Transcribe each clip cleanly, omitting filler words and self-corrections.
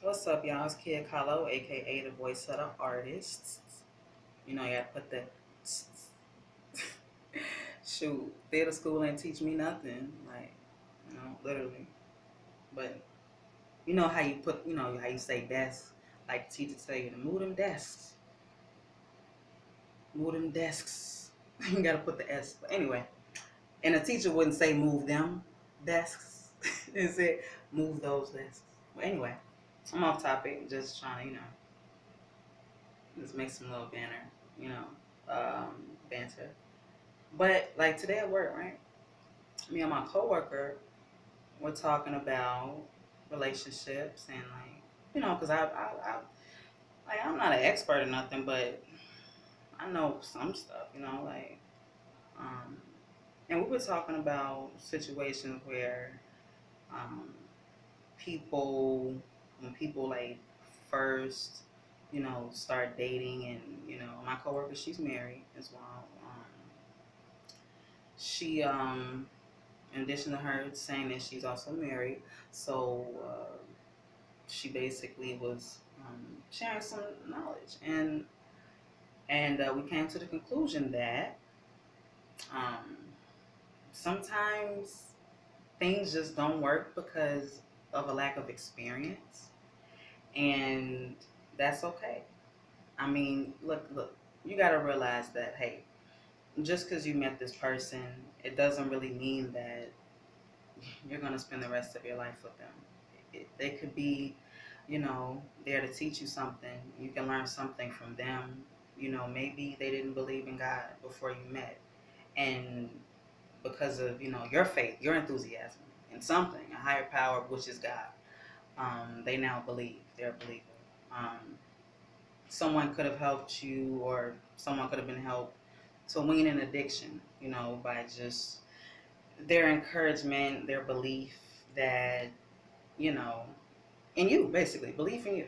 What's up, y'all? It's Kid Kahlo, aka the voice of the artists. You know, you gotta put the shoot. Theater school ain't teach me nothing, like, literally. But you know how you put, how you say desk, like the teacher tell you to move them desks. You gotta put the S. But anyway, and the teacher wouldn't say move them desks. It said move those desks. But anyway, I'm off topic. Just trying to, just make some little banter. But like today at work, right? Me and my coworker were talking about relationships and like, because I'm not an expert or nothing, but I know some stuff, um, and we were talking about situations where um, people, when people like first, start dating, and my coworker, she's married as well. She in addition to her saying that she's also married, so she basically was sharing some knowledge, and we came to the conclusion that um, sometimes things just don't work because of a lack of experience, and that's okay. I mean, look, you got to realize that, hey, just because you met this person, it doesn't really mean that you're going to spend the rest of your life with them. They could be, there to teach you something. You can learn something from them. Maybe they didn't believe in God before you met. And because of, your faith, your enthusiasm in something, a higher power, which is God, they now believe. They're a believer. Um, Someone could have helped you, or someone could have been helped to wean an addiction, by just their encouragement, their belief that, you know, in you, basically, belief in you.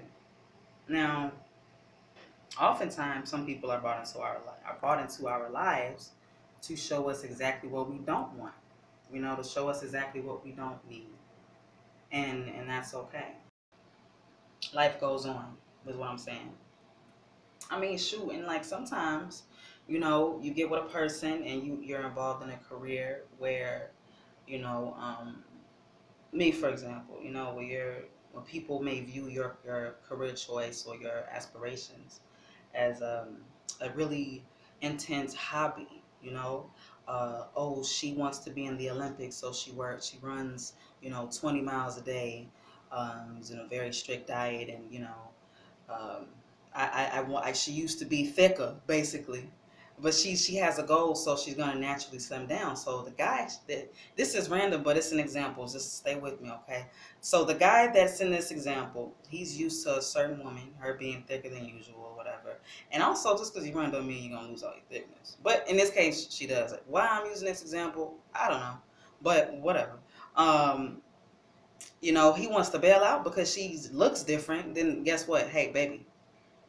Now, oftentimes, some people are brought into our lives to show us exactly what we don't want, to show us exactly what we don't need, and that's okay. Life goes on, is what I'm saying. I mean, shoot, and like sometimes, you get with a person and you're involved in a career where, you know, um, me for example, when people may view your career choice or your aspirations as a really intense hobby, oh, she wants to be in the Olympics, so she runs, 20 miles a day, is in a very strict diet, and um, she used to be thicker, basically, but she has a goal, so she's gonna naturally slim down. So the guy that this is random, but it's an example. Just stay with me, okay? So the guy that's in this example, he's used to a certain woman, her being thicker than usual or whatever. And also, just because you run don't mean you're gonna lose all your thickness. But in this case, she does. Why I'm using this example, I don't know, but whatever. Um, he wants to bail out because she looks different. Then guess what? Hey, baby,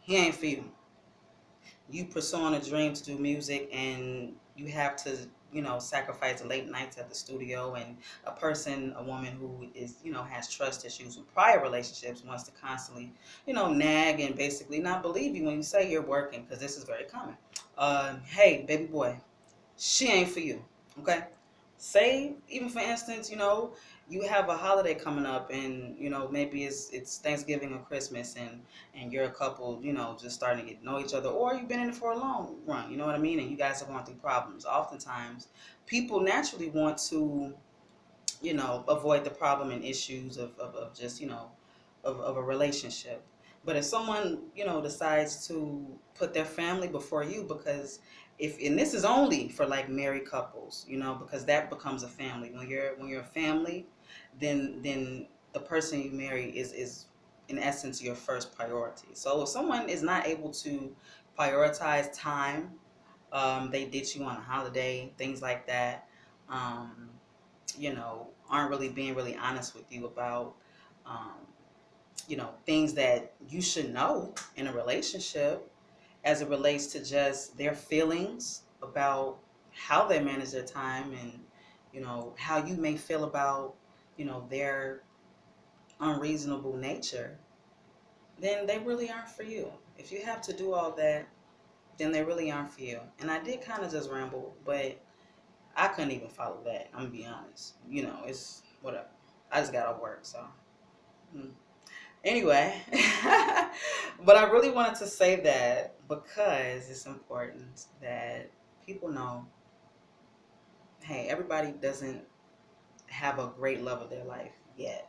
he ain't for you. You pursuing a dream to do music, and you have to, sacrifice the late nights at the studio, and a woman who is, has trust issues with prior relationships, wants to constantly, nag and basically not believe you when you say you're working, because this is very common. Hey, baby boy, she ain't for you. Okay. Say, even for instance, you have a holiday coming up, and maybe it's Thanksgiving or Christmas, and you're a couple, just starting to get to know each other, or you've been in it for a long run, you know what I mean, and you guys are going through problems. Oftentimes, people naturally want to, avoid the problem and issues of just, of a relationship. But if someone, decides to put their family before you, because if, and this is only for like married couples, because that becomes a family. When you're a family, then the person you marry is in essence your first priority. So if someone is not able to prioritize time, they ditch you on a holiday, things like that. Um, aren't really being really honest with you about, um, things that you should know in a relationship as it relates to just their feelings about how they manage their time, and, how you may feel about, their unreasonable nature. then they really aren't for you. If you have to do all that, then they really aren't for you. And I did kind of just ramble, but I couldn't even follow that. I'm gonna be honest. You know, it's whatever. I just got off work, so. hmm. Anyway, but I really wanted to say that because it's important that people know, hey, everybody doesn't have a great love of their life yet.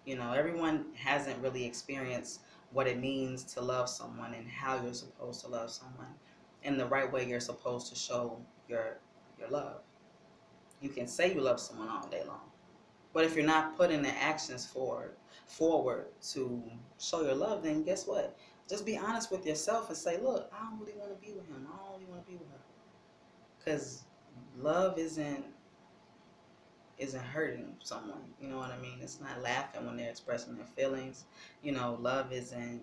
You know, everyone hasn't really experienced what it means to love someone and how you're supposed to love someone and the right way you're supposed to show your love. You can say you love someone all day long, but if you're not putting the actions forward to show your love, then guess what? Just be honest with yourself and say, look, I don't really want to be with him. I don't really want to be with her. Because love isn't hurting someone. You know what I mean? It's not laughing when they're expressing their feelings. You know, love isn't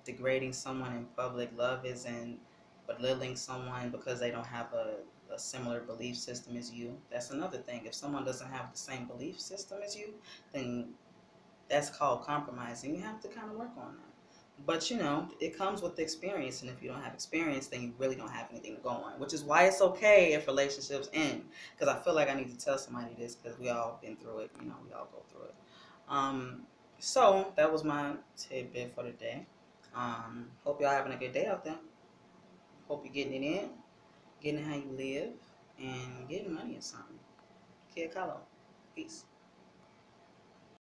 degrading someone in public. Love isn't belittling someone because they don't have a similar belief system as you. That's another thing. If someone doesn't have the same belief system as you, then that's called compromising. You have to kind of work on that. But you know, it comes with experience, and if you don't have experience, then you really don't have anything to go on. Which is why it's okay if relationships end. Because I feel like I need to tell somebody this because we all been through it. You know, we all go through it. Um, so that was my tidbit for today. Hope y'all having a good day out there. Hope you're getting it in, getting how you live, and getting money or something. Kid Carlo. Peace.